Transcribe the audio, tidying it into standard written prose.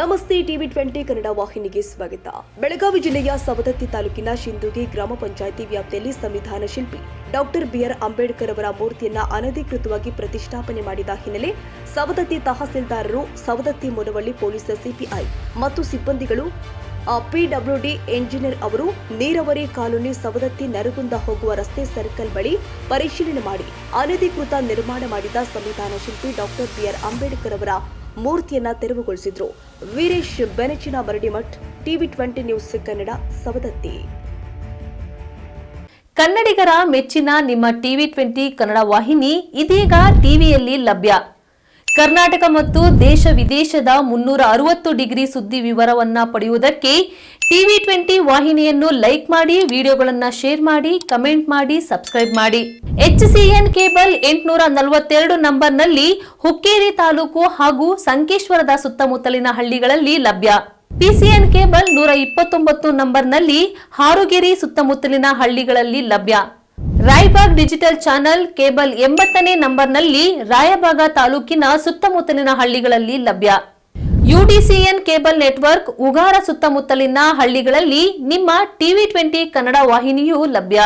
ನಮಸ್ತೆ ಟಿವಿ 20 ಕನ್ನಡ ವಾಹಿನಿಗೆ ಸ್ವಾಗತ. ಬೆಳಗಾವಿ ಜಿಲ್ಲೆಯ ಸವದತ್ತಿ ತಾಲೂಕಿನ ಶಿಂದುಗಿ ಗ್ರಾಮ ಪಂಚಾಯಿತಿ ವ್ಯಾಪ್ತಿಯಲ್ಲಿ ಸಂವಿಧಾನ ಶಿಲ್ಪಿ ಡಾಕ್ಟರ್ ಬಿಆರ್ ಅಂಬೇಡ್ಕರ್ ಅವರ ಮೂರ್ತಿಯನ್ನು ಅನಧಿಕೃತವಾಗಿ ಪ್ರತಿಷ್ಠಾಪನೆ ಮಾಡಿದ ಹಿನ್ನೆಲೆ ಸವದತ್ತಿ ತಹಸೀಲ್ದಾರರು, ಸವದತ್ತಿ ಮುನವಳ್ಳಿ ಪೊಲೀಸ್ ಸಿಪಿಐ ಮತ್ತು ಸಿಬ್ಬಂದಿಗಳು ಪಿಡಬ್ಲ್ಯೂಡಿ ಎಂಜಿನಿಯರ್ ಅವರು ನೀರಾವರಿ ಕಾಲೋನಿ ಸವದತ್ತಿ ನರಗುಂದ ಹೋಗುವ ರಸ್ತೆ ಸರ್ಕಲ್ ಬಳಿ ಪರಿಶೀಲನೆ ಮಾಡಿ ಅನಧಿಕೃತ ನಿರ್ಮಾಣ ಮಾಡಿದ ಸಂವಿಧಾನ ಶಿಲ್ಪಿ ಡಾಕ್ಟರ್ ಬಿಆರ್ ಅಂಬೇಡ್ಕರ್ ಅವರ ಮೂರ್ತಿಯನ್ನ ತೆರವುಗೊಳಿಸಿದ್ರು. Veeresh Benachina Maradimath, TV 20 news Kannada, Savadatti. ಕನ್ನಡಿಗರ ಮೆಚ್ಚಿನ ನಿಮ್ಮ ಟಿವಿ 20 ಕನ್ನಡ ವಾಹಿನಿ ಇದೀಗ ಟಿವಿಯಲ್ಲಿ ಲಭ್ಯ. ಕರ್ನಾಟಕ ಮತ್ತು ದೇಶ ವಿದೇಶದ 360 ಡಿಗ್ರಿ ಸುದ್ದಿ ವಿವರವನ್ನ ಪಡೆಯುವುದಕ್ಕೆ ಟಿವಿ 20 ವಾಹಿನಿಯನ್ನು ಲೈಕ್ ಮಾಡಿ, ವಿಡಿಯೋಗಳನ್ನು ಶೇರ್ ಮಾಡಿ, ಕಮೆಂಟ್ ಮಾಡಿ, ಸಬ್ಸ್ಕ್ರೈಬ್ ಮಾಡಿ. HCN ಕೇಬಲ್ 842 ನಂಬರ್ನಲ್ಲಿ ಹುಕ್ಕೇರಿ ತಾಲೂಕು ಹಾಗೂ ಸಂಕೇಶ್ವರದ ಸುತ್ತಮುತ್ತಲಿನ ಹಳ್ಳಿಗಳಲ್ಲಿ ಲಭ್ಯ. PCN ಕೇಬಲ್ 129 ನಂಬರ್ನಲ್ಲಿ ಹಾರುಗೆರೆ ಸುತ್ತಮುತ್ತಲಿನ ಹಳ್ಳಿಗಳಲ್ಲಿ ಲಭ್ಯ. ರಾಯಬಾಗ್ ಡಿಜಿಟಲ್ ಚಾನೆಲ್ ಕೇಬಲ್ 80ನೇ ನಂಬರ್ನಲ್ಲಿ ರಾಯಬಾಗ ತಾಲೂಕಿನ ಸುತ್ತಮುತ್ತಲಿನ ಹಳ್ಳಿಗಳಲ್ಲಿ ಲಭ್ಯ. UDCN ಕೇಬಲ್ ನೆಟ್ವರ್ಕ್ ಉಗಾರ ಸುತ್ತಮುತ್ತಲಿನ ಹಳ್ಳಿಗಳಲ್ಲಿ ನಿಮ್ಮ ಟಿವಿ 20 ಕನ್ನಡ ವಾಹಿನಿಯೂ ಲಭ್ಯ.